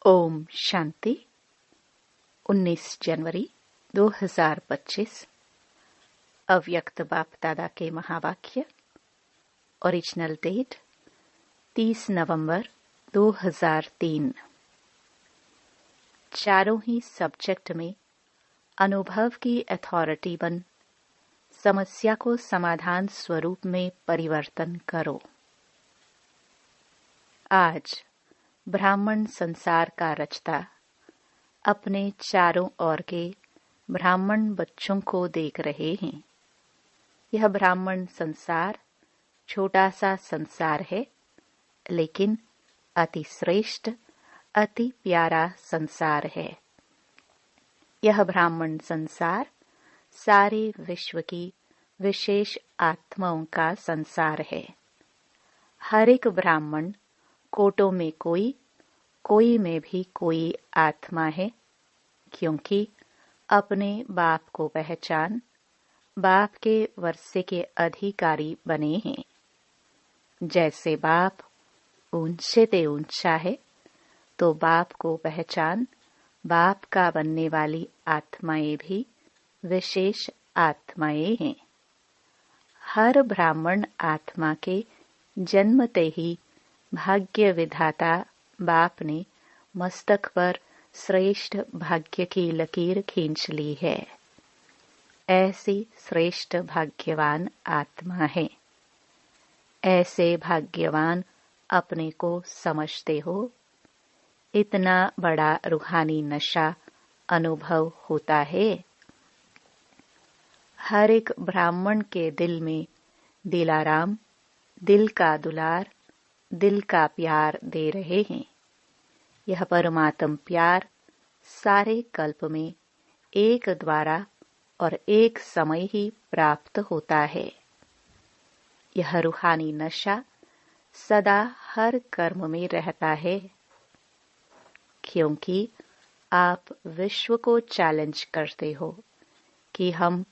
ओम शांति। 19 जनवरी 2025। अव्यक्त बाप दादा के महावाक्य। ओरिजिनल डेट 30 नवंबर 2003। चारों ही सब्जेक्ट में अनुभव की अथॉरिटी बन समस्या को समाधान स्वरूप में परिवर्तन करो। आज ब्राह्मण संसार का रचता अपने चारों ओर के ब्राह्मण बच्चों को देख रहे हैं। यह ब्राह्मण संसार छोटा सा संसार है, लेकिन अति श्रेष्ठ, अति प्यारा संसार है। यह ब्राह्मण संसार सारे विश्व की विशेष आत्माओं का संसार है। हर एक ब्राह्मण कोटों में कोई में भी कोई आत्मा है, क्योंकि अपने बाप को पहचान बाप के वर्षे के अधिकारी बने हैं। जैसे बाप ऊंचे ते ऊंचा है, तो बाप को पहचान बाप का बनने वाली आत्माएं भी विशेष आत्माएं हैं। हर ब्राह्मण आत्मा के जन्मते ही भाग्य विधाता बाप ने मस्तक पर श्रेष्ठ भाग्य की लकीर खींच ली है। ऐसी श्रेष्ठ भाग्यवान आत्मा है। ऐसे भाग्यवान अपने को समझते हो। इतना बड़ा रूहानी नशा अनुभव होता है। हर एक ब्राह्मण के दिल में दिलाराम दिल का दुलार, दिल का प्यार दे रहे हैं। यह परमात्म प्यार सारे कल्प में एक द्वारा और एक समय ही प्राप्त होता है। यह रूहानी नशा सदा हर कर्म में रहता है, क्योंकि आप विश्व को चैलेंज करते हो कि हम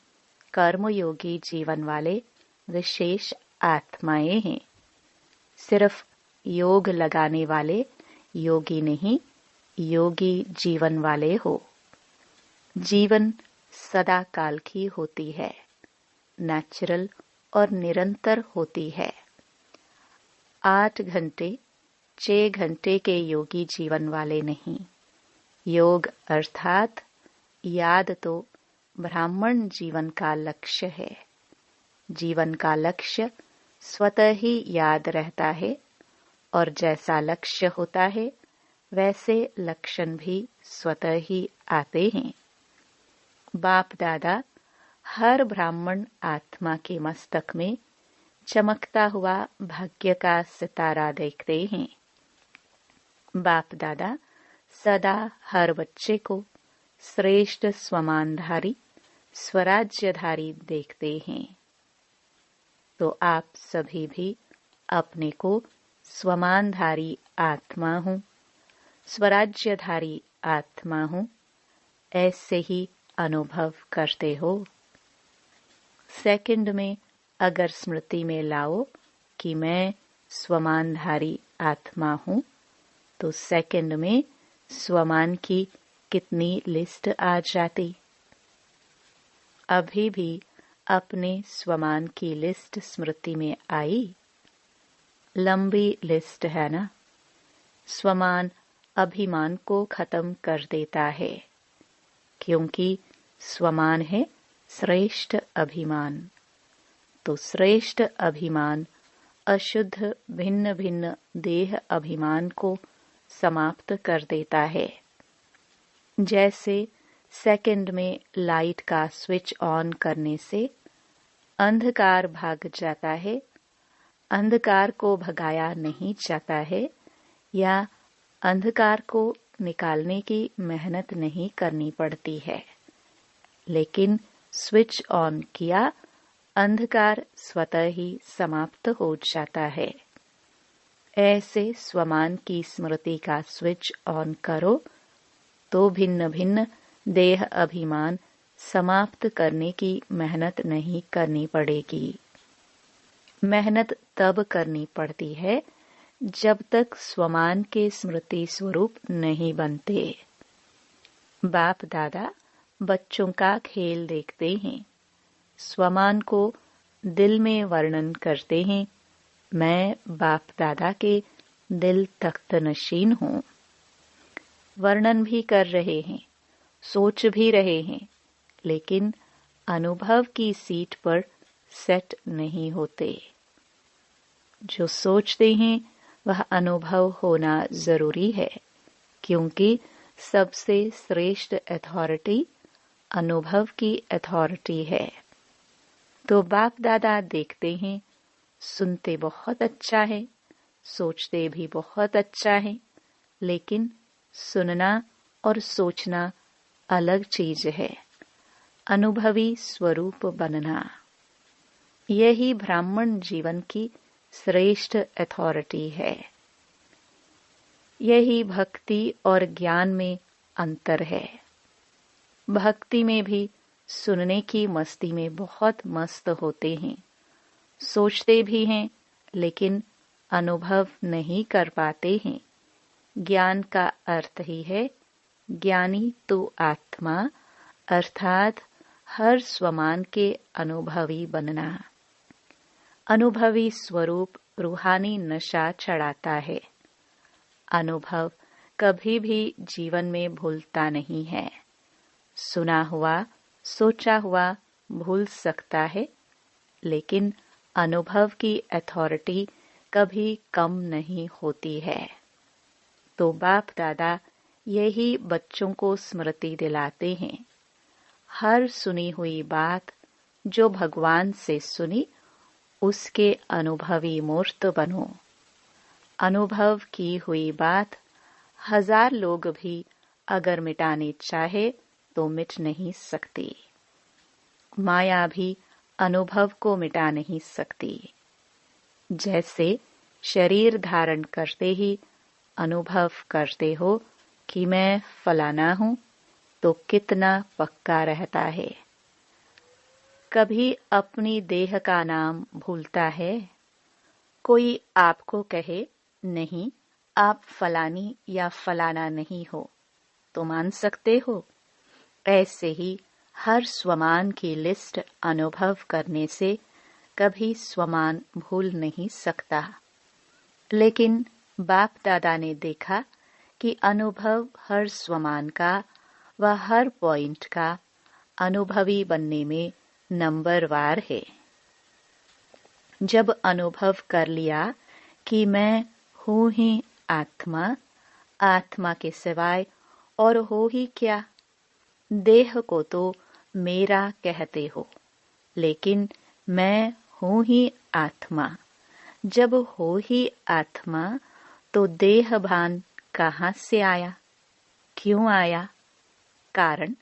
कर्मयोगी जीवन वाले विशेष आत्माएं हैं। सिर्फ योग लगाने वाले योगी नहीं, योगी जीवन वाले हो। जीवन सदा काल की होती है, नेचुरल और निरंतर होती है। 8 घंटे 6 घंटे के योगी जीवन वाले नहीं। योग अर्थात याद तो ब्राह्मण जीवन का लक्ष्य है। जीवन का लक्ष्य स्वतः ही याद रहता है, और जैसा लक्ष्य होता है वैसे लक्षण भी स्वतः ही आते हैं। बाप दादा हर ब्राह्मण आत्मा के मस्तक में चमकता हुआ भाग्य का सितारा देखते हैं। बाप दादा सदा हर बच्चे को श्रेष्ठ स्वमानधारी, स्वराज्यधारी देखते हैं। तो आप सभी भी अपने को स्वमानधारी आत्मा हूँ, स्वराज्यधारी आत्मा हूँ, ऐसे ही अनुभव करते हो। सेकंड में अगर स्मृति में लाओ कि मैं स्वमानधारी आत्मा हूँ, तो सेकंड में स्वमान की कितनी लिस्ट आ जाती। अभी भी अपने स्वमान की लिस्ट स्मृति में आई। लंबी लिस्ट है ना। स्वमान अभिमान को खत्म कर देता है, क्योंकि स्वमान है श्रेष्ठ अभिमान। तो श्रेष्ठ अभिमान अशुद्ध भिन्न भिन्न देह अभिमान को समाप्त कर देता है। जैसे सेकंड में लाइट का स्विच ऑन करने से अंधकार भाग जाता है। अंधकार को भगाया नहीं जाता है, या अंधकार को निकालने की मेहनत नहीं करनी पड़ती है, लेकिन स्विच ऑन किया, अंधकार स्वतः ही समाप्त हो जाता है। ऐसे स्वमान की स्मृति का स्विच ऑन करो तो भिन्न भिन्न देह अभिमान समाप्त करने की मेहनत नहीं करनी पड़ेगी। मेहनत तब करनी पड़ती है जब तक स्वमान के स्मृति स्वरूप नहीं बनते। बाप दादा बच्चों का खेल देखते हैं, स्वमान को दिल में वर्णन करते हैं। मैं बाप दादा के दिल तख्त नशीन हूँ। वर्णन भी कर रहे हैं, सोच भी रहे हैं, लेकिन अनुभव की सीट पर सेट नहीं होते। जो सोचते हैं वह अनुभव होना जरूरी है, क्योंकि सबसे श्रेष्ठ अथॉरिटी अनुभव की अथॉरिटी है। तो बाप दादा देखते हैं, सुनते बहुत अच्छा है, सोचते भी बहुत अच्छा है, लेकिन सुनना और सोचना अलग चीज है। अनुभवी स्वरूप बनना, यही ब्राह्मण जीवन की श्रेष्ठ अथॉरिटी है। यही भक्ति और ज्ञान में अंतर है। भक्ति में भी सुनने की मस्ती में बहुत मस्त होते हैं, सोचते भी हैं, लेकिन अनुभव नहीं कर पाते हैं। ज्ञान का अर्थ ही है ज्ञानी तो आत्मा, अर्थात हर स्वमान के अनुभवी बनना। अनुभवी स्वरूप रूहानी नशा चढ़ाता है। अनुभव कभी भी जीवन में भूलता नहीं है। सुना हुआ, सोचा हुआ भूल सकता है, लेकिन अनुभव की अथॉरिटी कभी कम नहीं होती है। तो बाप दादा यही बच्चों को स्मृति दिलाते हैं। हर सुनी हुई बात जो भगवान से सुनी, उसके अनुभवी मूर्त बनो। अनुभव की हुई बात 1000 लोग भी अगर मिटाने चाहे तो मिट नहीं सकती। माया भी अनुभव को मिटा नहीं सकती। जैसे शरीर धारण करते ही अनुभव करते हो कि मैं फलाना हूं, तो कितना पक्का रहता है। कभी अपनी देह का नाम भूलता है? कोई आपको कहे नहीं, आप फलानी या फलाना नहीं हो, तो मान सकते हो? ऐसे ही हर स्वमान की लिस्ट अनुभव करने से कभी स्वमान भूल नहीं सकता। लेकिन बाप दादा ने देखा कि अनुभव हर स्वमान का व हर पॉइंट का अनुभवी बनने में नंबरवार है। जब अनुभव कर लिया कि मैं हूँ ही आत्मा, आत्मा के सिवाय और हो ही क्या। देह को तो मेरा कहते हो, लेकिन मैं हूँ ही आत्मा। जब हो ही आत्मा, तो देह भान कहाँ से आया, क्यों आया? कारण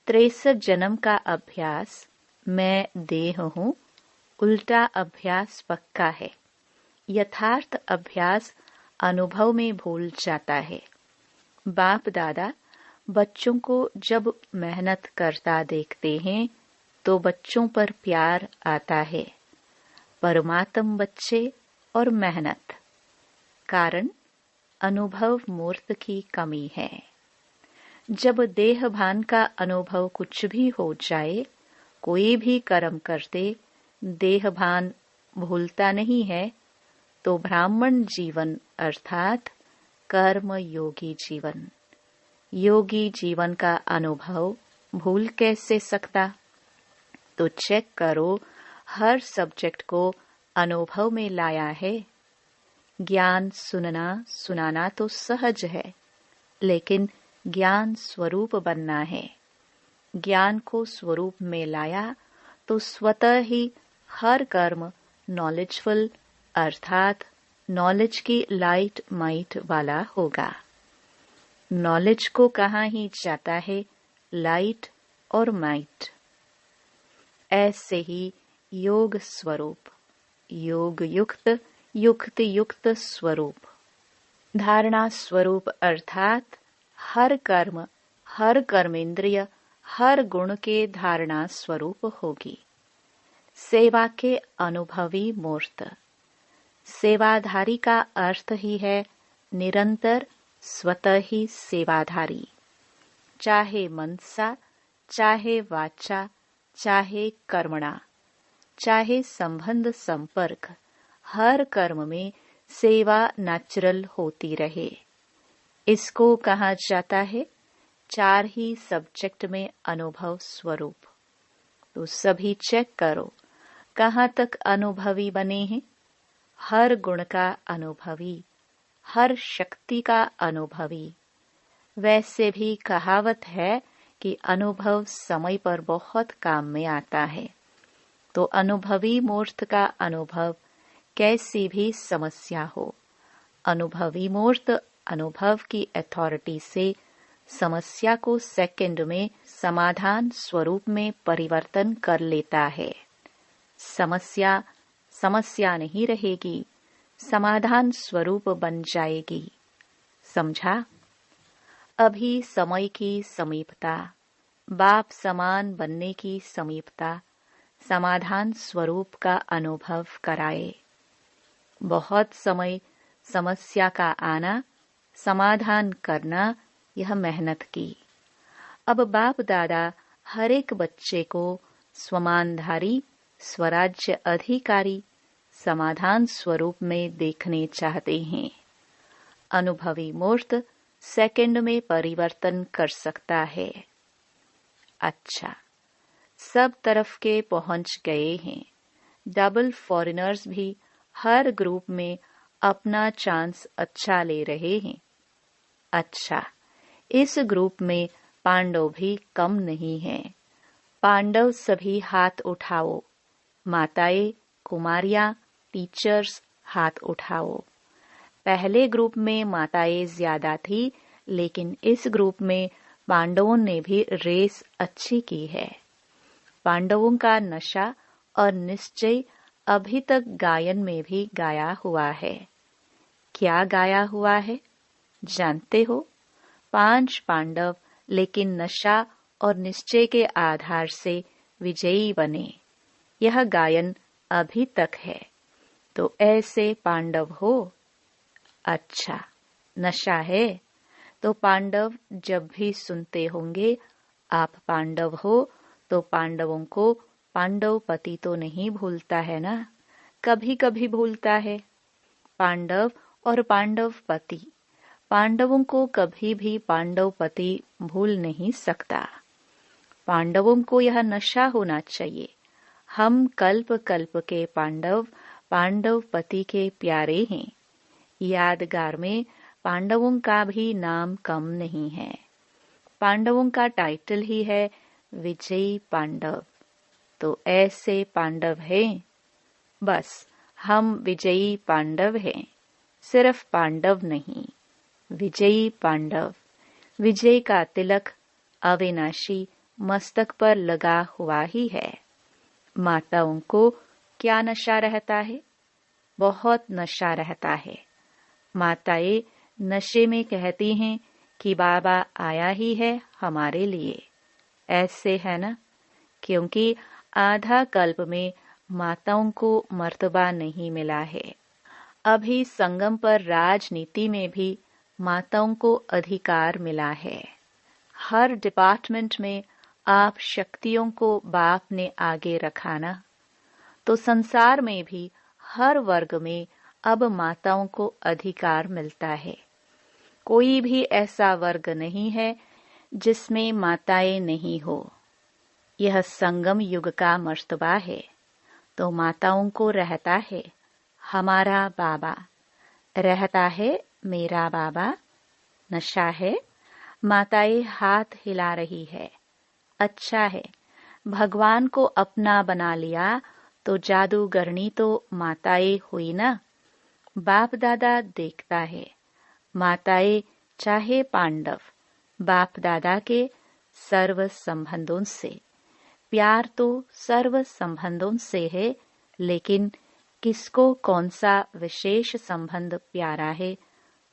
63 जन्म का अभ्यास मैं देह हूँ, उल्टा अभ्यास पक्का है। यथार्थ अभ्यास अनुभव में भूल जाता है। बाप दादा बच्चों को जब मेहनत करता देखते हैं तो बच्चों पर प्यार आता है। परमात्म बच्चे और मेहनत, कारण अनुभव मूर्त की कमी है। जब देह भान का अनुभव कुछ भी हो जाए, कोई भी कर्म करते देह भान भूलता नहीं है, तो ब्राह्मण जीवन अर्थात कर्म योगी जीवन, योगी जीवन का अनुभव भूल कैसे सकता? तो चेक करो, हर सब्जेक्ट को अनुभव में लाया है। ज्ञान सुनना सुनाना तो सहज है, लेकिन ज्ञान स्वरूप बनना है। ज्ञान को स्वरूप में लाया तो स्वतः ही हर कर्म नॉलेजफुल अर्थात नॉलेज की लाइट माइट वाला होगा। नॉलेज को कहाँ ही जाता है लाइट और माइट। ऐसे ही योग स्वरूप, योग युक्त, युक्त युक्त स्वरूप, धारणा स्वरूप अर्थात हर कर्म, हर कर्मेंद्रिय, हर गुण के धारणा स्वरूप होगी। सेवा के अनुभवी मूर्त, सेवाधारी का अर्थ ही है निरंतर स्वतः ही सेवाधारी, चाहे मनसा, चाहे वाचा, चाहे कर्मणा, चाहे संबंध संपर्क, हर कर्म में सेवा नेचुरल होती रहे। इसको कहा जाता है 4 ही सब्जेक्ट में अनुभव स्वरूप। तो सभी चेक करो कहाँ तक अनुभवी बने हैं। हर गुण का अनुभवी, हर शक्ति का अनुभवी। वैसे भी कहावत है कि अनुभव समय पर बहुत काम में आता है। तो अनुभवी मूर्त का अनुभव कैसी भी समस्या हो, अनुभवी मूर्त अनुभव की अथॉरिटी से समस्या को सेकंड में समाधान स्वरूप में परिवर्तन कर लेता है। समस्या समस्या नहीं रहेगी, समाधान स्वरूप बन जाएगी। समझा? अभी समय की समीपता, बाप समान बनने की समीपता समाधान स्वरूप का अनुभव कराए। बहुत समय समस्या का आना, समाधान करना, यह मेहनत की। अब बाप दादा हर एक बच्चे को स्वमानधारी, स्वराज्य अधिकारी, समाधान स्वरूप में देखने चाहते हैं। अनुभवी मूर्त सेकंड में परिवर्तन कर सकता है। अच्छा, सब तरफ के पहुंच गए हैं। डबल फॉरेनर्स भी हर ग्रुप में अपना चांस अच्छा ले रहे हैं। अच्छा, इस ग्रुप में पांडव भी कम नहीं हैं। पांडव सभी हाथ उठाओ। माताएं, कुमारियां, टीचर्स हाथ उठाओ। पहले ग्रुप में माताएं ज्यादा थी, लेकिन इस ग्रुप में पांडवों ने भी रेस अच्छी की है। पांडवों का नशा और निश्चय अभी तक गायन में भी गाया हुआ है। क्या गाया हुआ है जानते हो? 5 पांडव, लेकिन नशा और निश्चय के आधार से विजयी बने। यह गायन अभी तक है। तो ऐसे पांडव हो। अच्छा, नशा है तो पांडव जब भी सुनते होंगे आप पांडव हो, तो पांडवों को पांडवपति तो नहीं भूलता है ना, कभी कभी भूलता है। पांडव और पांडवपति, पांडवों को कभी भी पांडवपति भूल नहीं सकता। पांडवों को यह नशा होना चाहिए, हम कल्प कल्प के पांडव, पांडवपति के प्यारे हैं। यादगार में पांडवों का भी नाम कम नहीं है। पांडवों का टाइटल ही है विजयी पांडव। तो ऐसे पांडव हैं। बस हम विजयी पांडव हैं, सिर्फ पांडव नहीं, विजयी पांडव। विजय का तिलक अविनाशी मस्तक पर लगा हुआ ही है। माताओं को क्या नशा रहता है? बहुत नशा रहता है। माताएं नशे में कहती हैं कि बाबा आया ही है हमारे लिए। ऐसे है ना? क्योंकि आधा कल्प में माताओं को मर्तबा नहीं मिला है। अभी संगम पर राजनीति में भी माताओं को अधिकार मिला है। हर डिपार्टमेंट में आप शक्तियों को बाप ने आगे रखा ना। तो संसार में भी हर वर्ग में अब माताओं को अधिकार मिलता है। कोई भी ऐसा वर्ग नहीं है जिसमें माताएं नहीं हो। यह संगम युग का मर्तबा है। तो माताओं को रहता है हमारा बाबा, रहता है मेरा बाबा। नशा है, माताएं हाथ हिला रही है। अच्छा है, भगवान को अपना बना लिया तो जादूगरनी तो माताएं हुई ना। बाप दादा देखता है, माताएं चाहे पांडव, बाप दादा के सर्व संबंधों से। प्यार तो सर्व संबंधों से है, लेकिन किसको कौन सा विशेष संबंध प्यारा है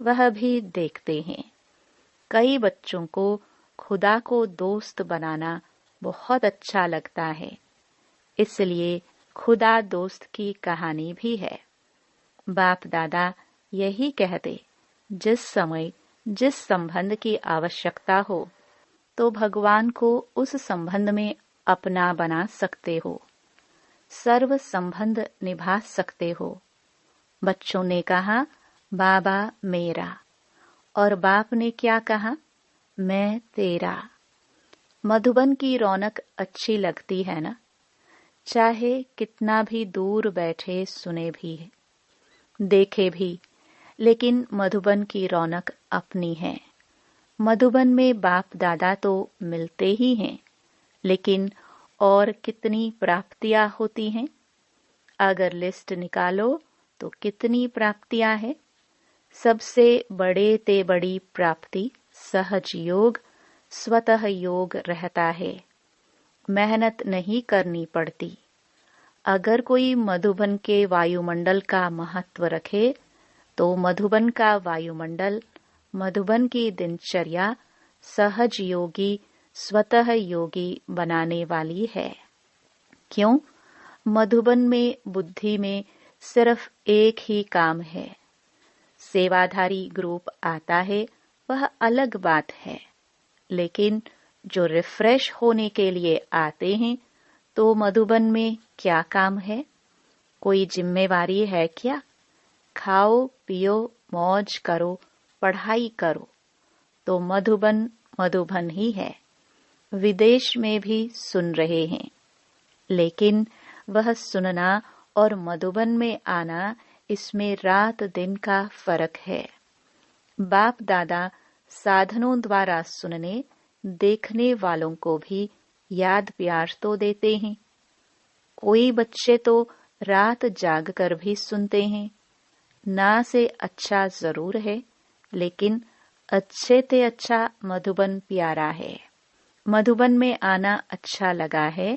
वह भी देखते हैं। कई बच्चों को खुदा को दोस्त बनाना बहुत अच्छा लगता है, इसलिए खुदा दोस्त की कहानी भी है। बाप दादा यही कहते, जिस समय जिस संबंध की आवश्यकता हो तो भगवान को उस संबंध में अपना बना सकते हो, सर्व संबंध निभा सकते हो। बच्चों ने कहा बाबा मेरा, और बाप ने क्या कहा, मैं तेरा। मधुबन की रौनक अच्छी लगती है ना, चाहे कितना भी दूर बैठे सुने भी देखे भी, लेकिन मधुबन की रौनक अपनी है। मधुबन में बाप दादा तो मिलते ही हैं, लेकिन और कितनी प्राप्तियां होती हैं। अगर लिस्ट निकालो तो कितनी प्राप्तियां हैं। सबसे बड़े ते बड़ी प्राप्ति सहज योग, स्वतः योग रहता है। मेहनत नहीं करनी पड़ती। अगर कोई मधुबन के वायुमंडल का महत्व रखे तो मधुबन का वायुमंडल, मधुबन की दिनचर्या सहज योगी, स्वतः योगी बनाने वाली है। क्यों? मधुबन में बुद्धि में सिर्फ एक ही काम है। सेवाधारी ग्रुप आता है, वह अलग बात है, लेकिन जो रिफ्रेश होने के लिए आते हैं तो मधुबन में क्या काम है? कोई जिम्मेवारी है क्या? खाओ पियो मौज करो, पढ़ाई करो, तो मधुबन मधुबन ही है। विदेश में भी सुन रहे हैं, लेकिन वह सुनना और मधुबन में आना, इसमें रात दिन का फर्क है। बाप दादा साधनों द्वारा सुनने देखने वालों को भी याद प्यार तो देते हैं। कोई बच्चे तो रात जाग कर भी सुनते हैं। ना से अच्छा जरूर है, लेकिन अच्छे ते अच्छा मधुबन प्यारा है। मधुबन में आना अच्छा लगा है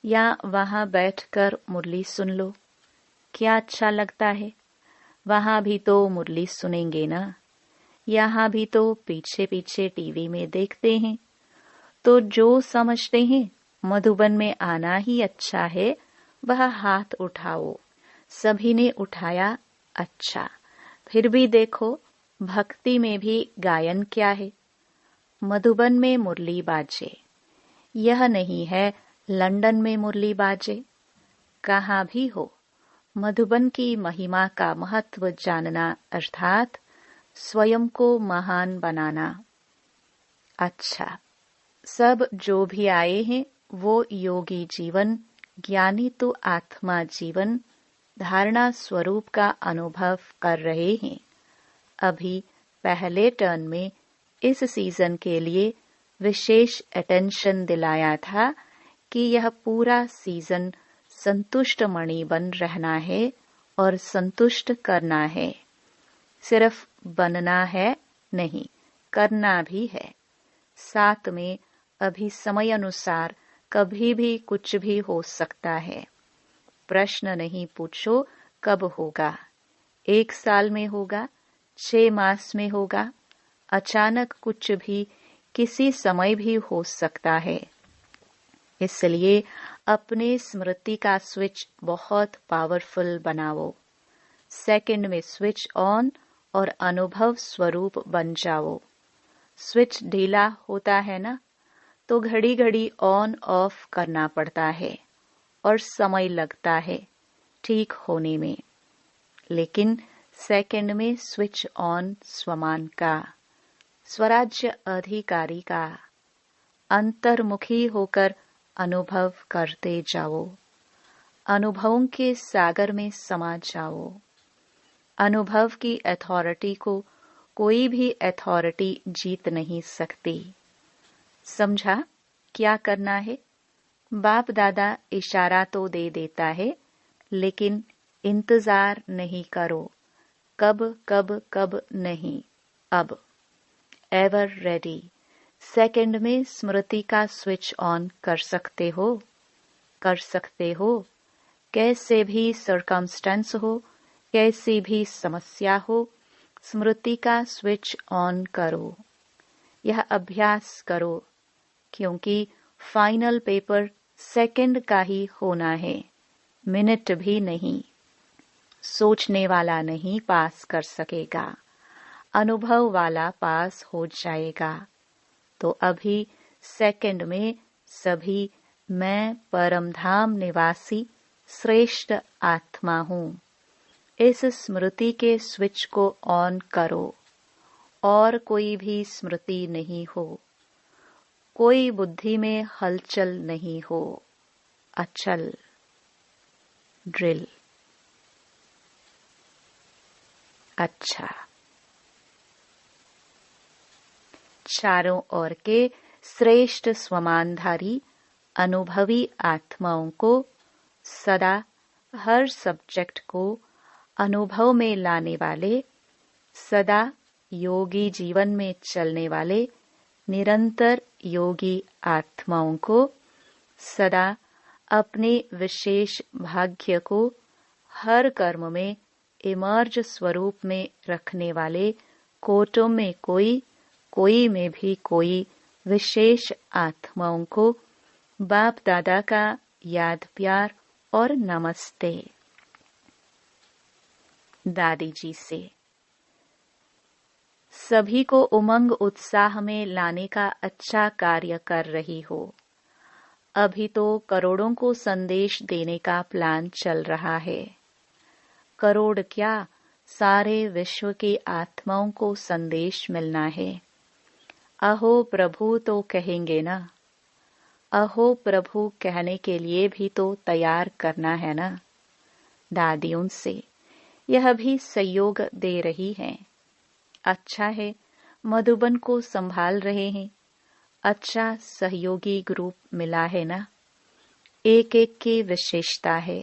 या वहां बैठकर मुरली सुन लो? क्या अच्छा लगता है? वहां भी तो मुरली सुनेंगे ना, यहाँ भी तो पीछे पीछे टीवी में देखते हैं। तो जो समझते हैं मधुबन में आना ही अच्छा है, वह हाथ उठाओ। सभी ने उठाया। अच्छा, फिर भी देखो भक्ति में भी गायन क्या है। मधुबन में मुरली बाजे, यह नहीं है लंदन में मुरली बाजे। कहाँ भी हो, मधुबन की महिमा का महत्व जानना अर्थात स्वयं को महान बनाना। अच्छा, सब जो भी आए हैं वो योगी जीवन, ज्ञानी तो आत्मा जीवन धारणा स्वरूप का अनुभव कर रहे हैं। अभी पहले टर्न में इस सीजन के लिए विशेष अटेंशन दिलाया था कि यह पूरा सीजन संतुष्ट मणि बन रहना है और संतुष्ट करना है। सिर्फ बनना है नहीं, करना भी है। साथ में अभी समय अनुसार कभी भी कुछ भी हो सकता है। प्रश्न नहीं पूछो कब होगा, 1 साल में होगा, 6 मास में होगा, अचानक कुछ भी किसी समय भी हो सकता है। इसलिए अपने स्मृति का स्विच बहुत पावरफुल बनाओ। सेकंड में स्विच ऑन और अनुभव स्वरूप बन जाओ। स्विच ढीला होता है ना, तो घड़ी घड़ी ऑन ऑफ करना पड़ता है और समय लगता है ठीक होने में। लेकिन सेकंड में स्विच ऑन स्वमान का, स्वराज्य अधिकारी का, अंतर्मुखी होकर अनुभव करते जाओ। अनुभवों के सागर में समा जाओ। अनुभव की अथॉरिटी को कोई भी अथॉरिटी जीत नहीं सकती। समझा क्या करना है? बाप दादा इशारा तो दे देता है, लेकिन इंतजार नहीं करो। कब कब कब नहीं, अब। Ever ready. सेकंड में स्मृति का स्विच ऑन कर सकते हो, कर सकते हो। कैसे भी सर्कमस्टेंस हो, कैसी भी समस्या हो, स्मृति का स्विच ऑन करो। यह अभ्यास करो, क्योंकि फाइनल पेपर सेकंड का ही होना है, मिनट भी नहीं। सोचने वाला नहीं पास कर सकेगा, अनुभव वाला पास हो जाएगा। तो अभी सेकंड में सभी मैं परमधाम निवासी श्रेष्ठ आत्मा हूँ, इस स्मृति के स्विच को ऑन करो। और कोई भी स्मृति नहीं हो, कोई बुद्धि में हलचल नहीं हो। अचल ड्रिल। अच्छा, चारों ओर के श्रेष्ठ स्वमानधारी अनुभवी आत्माओं को सदा हर सब्जेक्ट को अनुभव में लाने वाले, सदा योगी जीवन में चलने वाले निरंतर योगी आत्माओं को सदा अपने विशेष भाग्य को हर कर्म में इमर्ज स्वरूप में रखने वाले कोटों में कोई, कोई में भी कोई विशेष आत्माओं को बाप दादा का याद प्यार और नमस्ते। दादी जी से सभी को उमंग उत्साह में लाने का अच्छा कार्य कर रही हो। अभी तो करोड़ों को संदेश देने का प्लान चल रहा है। करोड़ क्या, सारे विश्व की आत्माओं को संदेश मिलना है। अहो प्रभु तो कहेंगे ना, अहो प्रभु कहने के लिए भी तो तैयार करना है ना। दादी उनसे यह भी सहयोग दे रही हैं। अच्छा है, मधुबन को संभाल रहे हैं। अच्छा सहयोगी ग्रुप मिला है ना। एक एक की विशेषता है,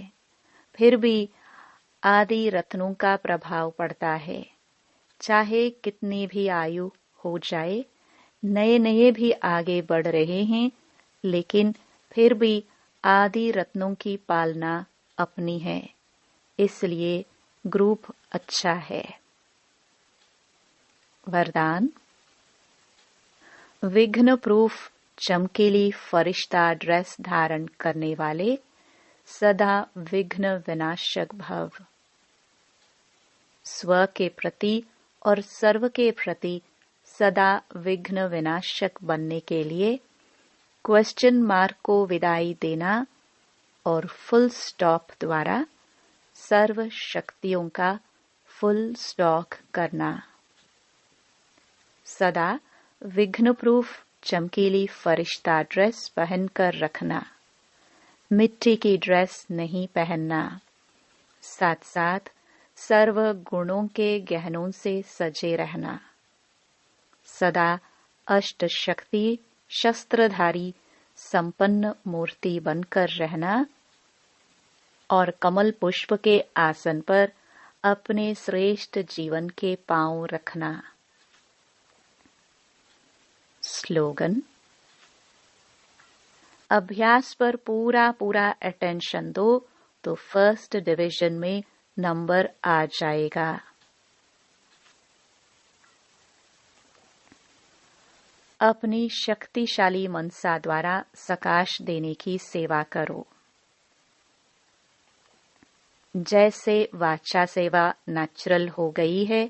फिर भी आदि रत्नों का प्रभाव पड़ता है। चाहे कितनी भी आयु हो जाए, नए नए भी आगे बढ़ रहे हैं, लेकिन फिर भी आदि रत्नों की पालना अपनी है। इसलिए ग्रुप अच्छा है। वरदान। विघ्न प्रूफ चमकीली फरिश्ता ड्रेस धारण करने वाले सदा विघ्न विनाशक भव। स्व के प्रति और सर्व के प्रति सदा विघ्न विनाशक बनने के लिए क्वेश्चन मार्क को विदाई देना और फुल स्टॉप द्वारा सर्व शक्तियों का फुल स्टॉक करना। सदा विघ्न प्रूफ चमकीली फरिश्ता ड्रेस पहनकर रखना, मिट्टी की ड्रेस नहीं पहनना। साथ साथ सर्व गुणों के गहनों से सजे रहना। सदा अष्ट शक्ति शस्त्रधारी संपन्न मूर्ति बनकर रहना और कमल पुष्प के आसन पर अपने श्रेष्ठ जीवन के पांव रखना। स्लोगन। अभ्यास पर पूरा पूरा अटेंशन दो तो फर्स्ट डिवीजन में नंबर आ जाएगा। अपनी शक्तिशाली मनसा द्वारा सकाश देने की सेवा करो। जैसे वाचा सेवा नेचुरल हो गई है,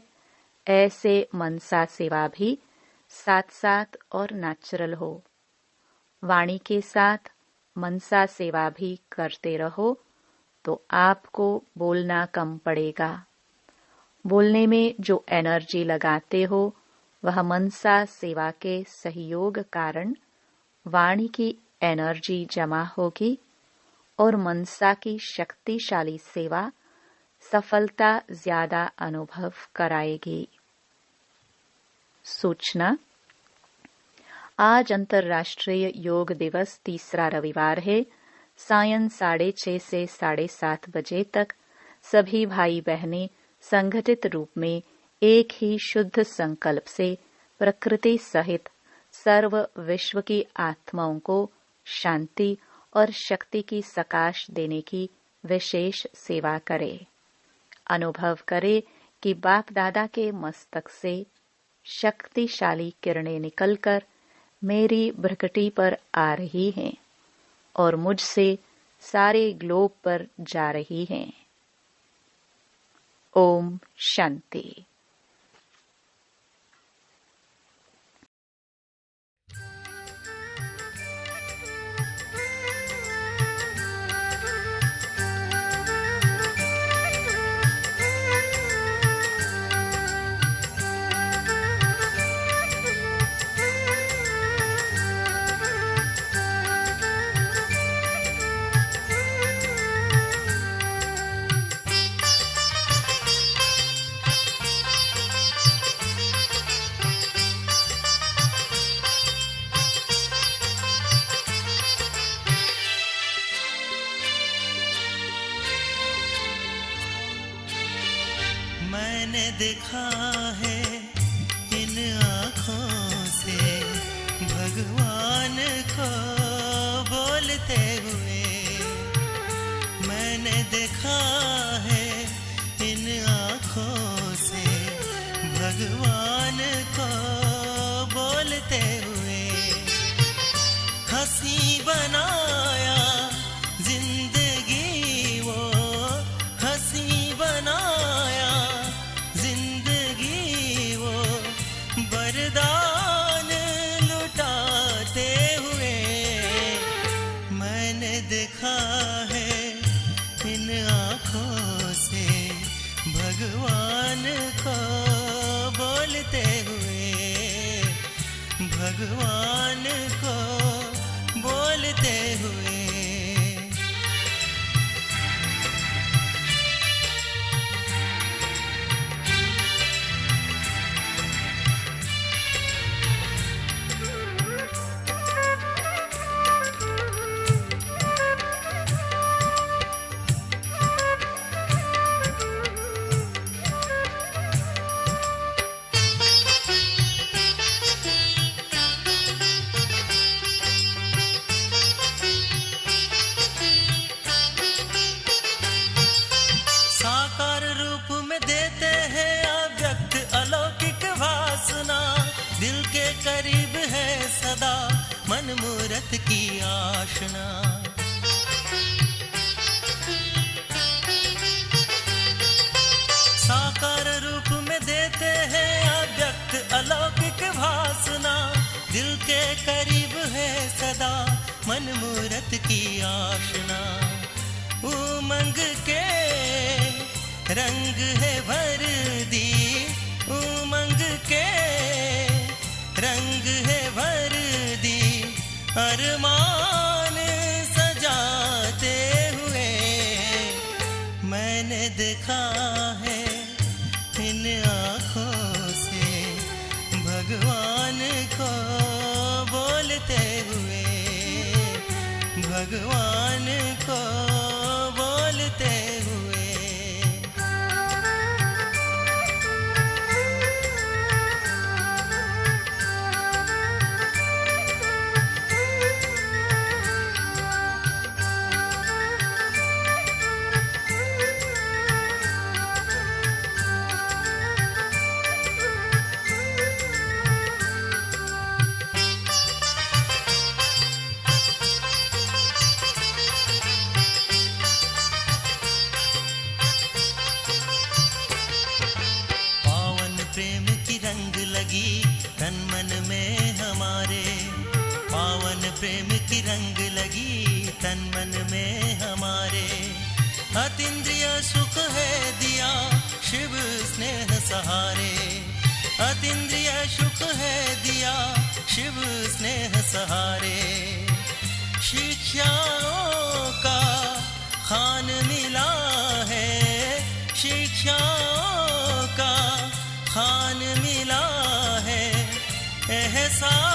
ऐसे मनसा सेवा भी साथ साथ और नेचुरल हो। वाणी के साथ मनसा सेवा भी करते रहो तो आपको बोलना कम पड़ेगा। बोलने में जो एनर्जी लगाते हो वह मनसा सेवा के सहयोग कारण वाणी की एनर्जी जमा होगी और मनसा की शक्तिशाली सेवा सफलता ज्यादा अनुभव कराएगी। सूचना। आज अंतर्राष्ट्रीय योग दिवस तीसरा रविवार है। सायं 6:30 से 7:30 बजे तक सभी भाई बहनें संगठित रूप में एक ही शुद्ध संकल्प से प्रकृति सहित सर्व विश्व की आत्माओं को शांति और शक्ति की सकाश देने की विशेष सेवा करे। अनुभव करे कि बाप दादा के मस्तक से शक्तिशाली किरणें निकलकर मेरी भ्रकटी पर आ रही हैं और मुझसे सारे ग्लोब पर जा रही हैं। ओम शांति। मैंने देखा है इन आँखों से भगवान को बोलते हुए। मैंने देखा है इन आँखों से भगवान को बोलते हुए। हंसी बनाया जिंदगी वो, हंसी बनाया जिंदगी वो, वरदान लुटाते हुए। मैंने देखा है इन आँखों से भगवान को बोलते हुए, भगवान को बोलते हुए। साकार रूप में देते हैं अव्यक्त अलौकिक वासना। दिल के करीब है सदा मन मूरत की आशना। साकार रूप में देते हैं अव्यक्त अलौकिक वासना। दिल के करीब है सदा मन मूरत की आशना। उमंग के रंग है वर्दी, उमंग के रंग है वर्दी, अरमान सजाते हुए। मैंने देखा है इन आँखों से भगवान को बोलते हुए, भगवान को बोलते हुए। प्रेम की रंग लगी तन मन में हमारे। पावन प्रेम की रंग लगी तन मन में हमारे। अतीन्द्रिय सुख है दिया शिव स्नेह सहारे। अतीन्द्रिय सुख है दिया शिव स्नेह सहारे। शिक्षाओं का खान मिला है, शिक्षाओं का खान मिला है। एहसास